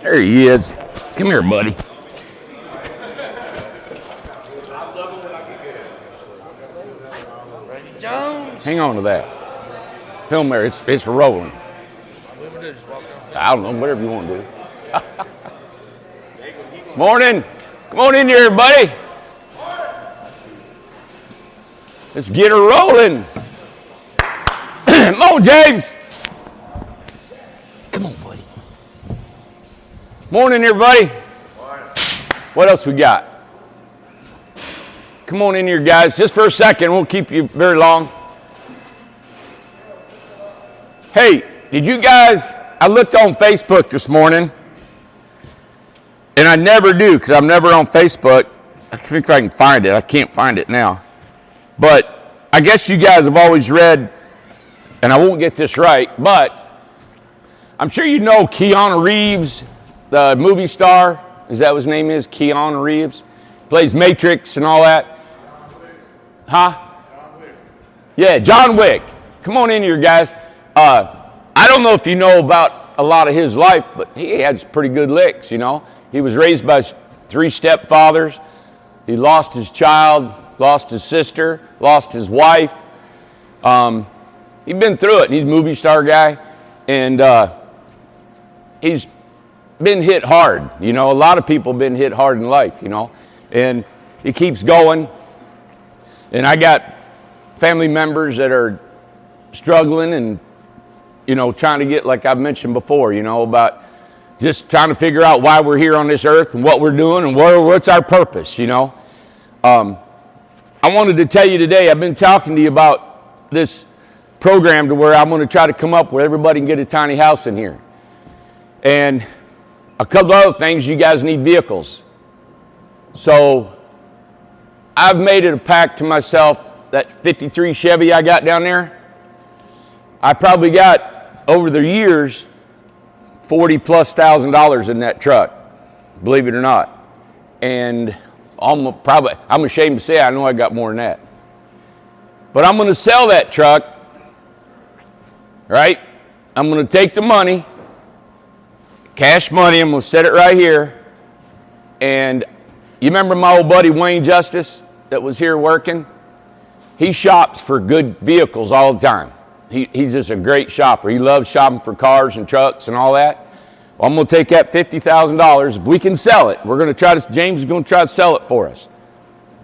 There he is. Come here, buddy. Jones. Hang on to that. Film there. It's rolling. I don't know. Whatever you want to do. Morning. Come on in here, everybody. Let's get her rolling. Come on, James. Come on, buddy. Morning, everybody. What else we got? Come on in here, guys. Just for a second. Won't keep you very long. Hey, did you guys, I looked on Facebook this morning, and I never do because I'm never on Facebook. I think I can find it. I can't find it now. But I guess you guys have always read, and I won't get this right, but I'm sure you know Keanu Reeves, the movie star. Is that what his name is? Keanu Reeves? Plays Matrix and all that. Huh? Yeah, John Wick. Come on in here, guys. I don't know if you know about a lot of his life, but he has pretty good licks, you know. He was raised by 3 stepfathers. He lost his child, lost his sister, lost his wife. He's been through it. He's a movie star guy, and he's been hit hard. You know, a lot of people have been hit hard in life, you know, and he keeps going. And I got family members that are struggling and, you know, trying to get, like I've mentioned before, you know, about just trying to figure out why we're here on this earth and what we're doing and what's our purpose, you know. I wanted to tell you today, I've been talking to you about this program to where I'm going to try to come up where everybody can get a tiny house in here. And a couple of other things, you guys need vehicles. So I've made it a pact to myself, that 53 Chevy I got down there, I probably got, over the years, $40,000+ in that truck, believe it or not. And I'm ashamed to say I know I got more than that. But I'm going to sell that truck, right? I'm going to take the money, cash money, I'm going to set it right here. And you remember my old buddy Wayne Justice that was here working? He shops for good vehicles all the time. He's just a great shopper. He loves shopping for cars and trucks and all that. Well, I'm going to take that $50,000. If we can sell it, James is going to try to sell it for us.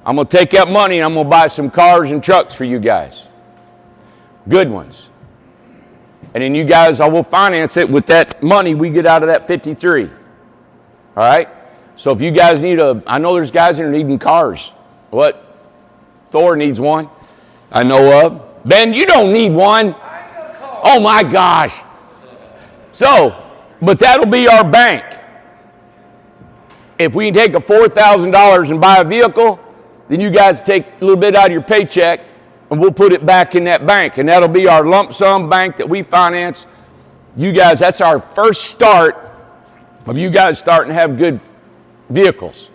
I'm going to take that money and I'm going to buy some cars and trucks for you guys. Good ones. And then you guys, I will finance it with that money we get out of that 53. All right? So if you guys need I know there's guys that are needing cars. What? Thor needs one. I know of. Ben, you don't need one. Oh my gosh. So, but that'll be our bank. If we can take a $4,000 and buy a vehicle, then you guys take a little bit out of your paycheck and we'll put it back in that bank. And that'll be our lump sum bank that we finance. You guys, that's our first start of you guys starting to have good vehicles.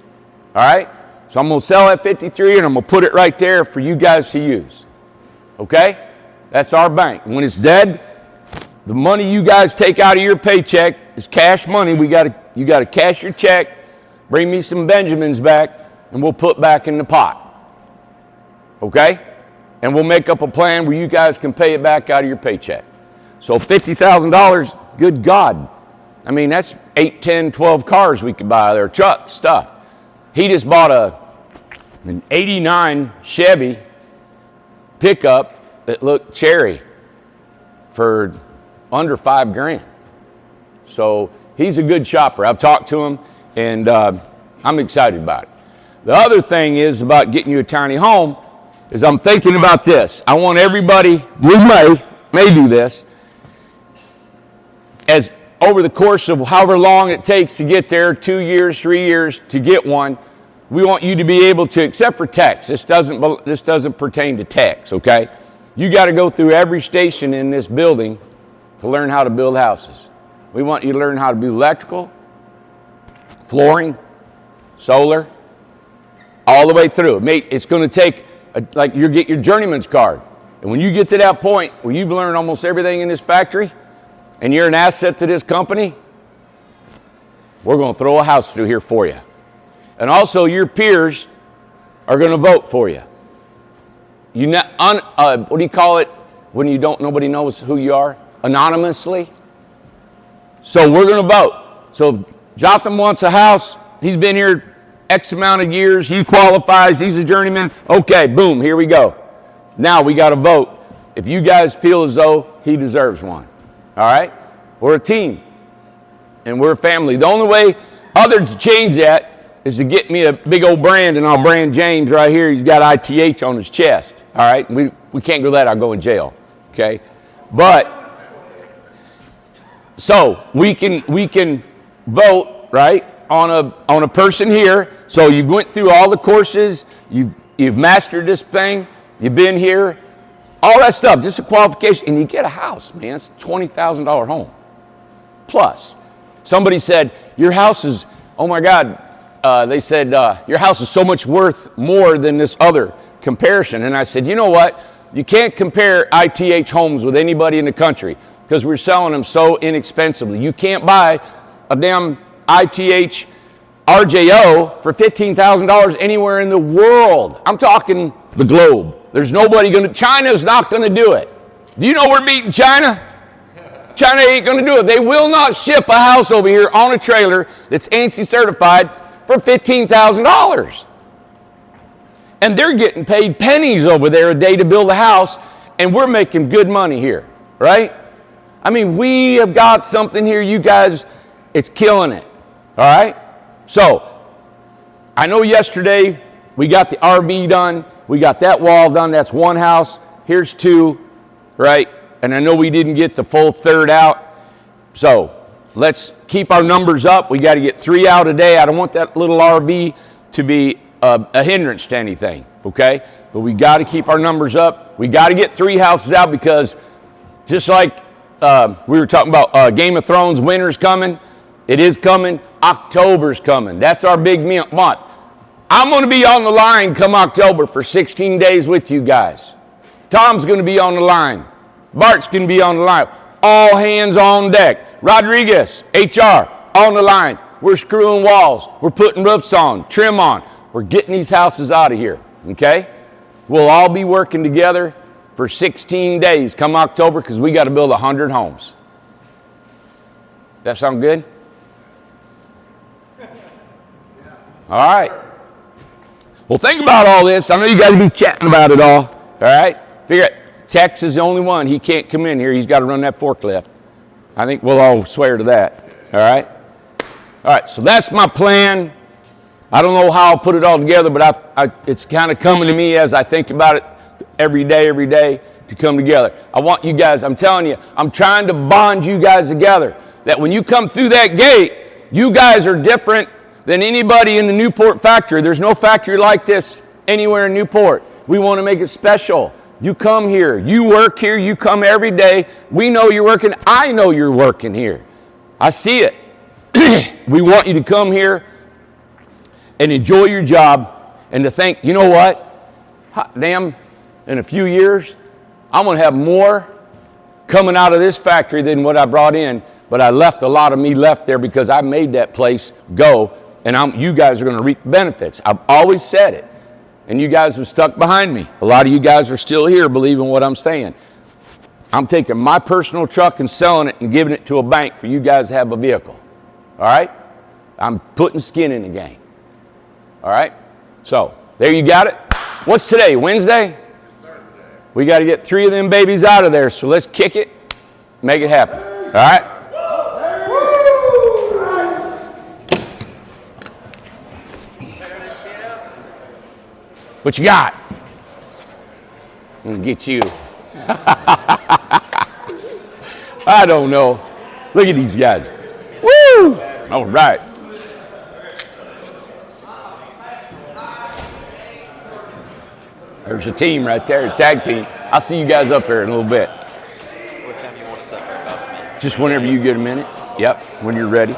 All right? So I'm going to sell that 53 and I'm going to put it right there for you guys to use. Okay? That's our bank. When it's dead, the money you guys take out of your paycheck is cash money. You got to cash your check, bring me some Benjamins back, and we'll put back in the pot. Okay? And we'll make up a plan where you guys can pay it back out of your paycheck. So $50,000, good God. I mean, that's 8, 10, 12 cars we could buy there, trucks, stuff. He just bought an 89 Chevy pickup that looked cherry for under $5,000. So he's a good shopper. I've talked to him, and I'm excited about it. The other thing is about getting you a tiny home is I'm thinking about this. I want everybody, we may do this, as over the course of however long it takes to get there, 2 years, 3 years to get one, we want you to be able to, except for tax, this doesn't pertain to tax, okay? You got to go through every station in this building to learn how to build houses. We want you to learn how to do electrical, flooring, solar, all the way through. It's going to take, like you get your journeyman's card. And when you get to that point where you've learned almost everything in this factory and you're an asset to this company, we're going to throw a house through here for you. And also your peers are going to vote for you. What do you call it when you don't, nobody knows who you are? Anonymously. So we're going to vote. So if Jotham wants a house, he's been here X amount of years, he qualifies, he's a journeyman. Okay, boom, here we go. Now we got to vote. If you guys feel as though he deserves one. All right? We're a team. And we're a family. The only way others to change that is to get me a big old brand, and I'll brand James right here. He's got ITH on his chest. All right? We can't do that. I'll go in jail. Okay? But, so we can vote, right, on a person here. So you went through all the courses. You've mastered this thing. You've been here. All that stuff, just a qualification, and you get a house, man. It's a $20,000 home. Plus, somebody said, your house is, oh my God, they said, your house is so much worth more than this other comparison. And I said, you know what? You can't compare ITH homes with anybody in the country because we're selling them so inexpensively. You can't buy a damn ITH RJO for $15,000 anywhere in the world. I'm talking the globe. There's nobody going to, China's not going to do it. Do you know we're beating China? China ain't going to do it. They will not ship a house over here on a trailer that's ANSI certified for $15,000. And they're getting paid pennies over there a day to build a house, and we're making good money here, right? I mean, we have got something here, you guys, it's killing it, all right? So, I know yesterday we got the RV done. We got that wall done. That's one house. Here's two, right? And I know we didn't get the full third out. So let's keep our numbers up. We got to get 3 out a day. I don't want that little RV to be a hindrance to anything, okay? But we got to keep our numbers up. We got to get 3 houses out because just like we were talking about Game of Thrones, winter's coming. It is coming. October's coming. That's our big month. I'm going to be on the line come October for 16 days with you guys. Tom's going to be on the line. Bart's going to be on the line. All hands on deck. Rodriguez, HR, on the line. We're screwing walls. We're putting roofs on, trim on. We're getting these houses out of here, okay? We'll all be working together for 16 days come October because we got to build 100 homes. That sound good? All right. Well, think about all this. I know you got to be chatting about it all right? Figure it. Tex is the only one. He can't come in here. He's got to run that forklift. I think we'll all swear to that, all right? All right, so that's my plan. I don't know how I'll put it all together, but it's kind of coming to me as I think about it every day to come together. I want you guys, I'm telling you, I'm trying to bond you guys together. That when you come through that gate, you guys are different than anybody in the Newport factory. There's no factory like this anywhere in Newport. We want to make it special. You come here, you work here, you come every day. We know you're working. I know you're working here. I see it. We want you to come here and enjoy your job and to think, you know what? Hot damn, in a few years, I'm going to have more coming out of this factory than what I brought in. But I left a lot of me left there because I made that place go, and you guys are going to reap the benefits. I've always said it, and you guys have stuck behind me. A lot of you guys are still here believing what I'm saying. I'm taking my personal truck and selling it and giving it to a bank for you guys to have a vehicle. All right? I'm putting skin in the game. All right? So, there you got it. What's today, Wednesday? Yes, sir, today. We got to get 3 of them babies out of there, so let's kick it, make it happen. All right? What you got? I'm gonna get you. I don't know. Look at these guys. Woo! All right. There's a team right there, a tag team. I'll see you guys up there in a little bit. What time you want us up there, boss man? Just whenever you get a minute. Yep, when you're ready.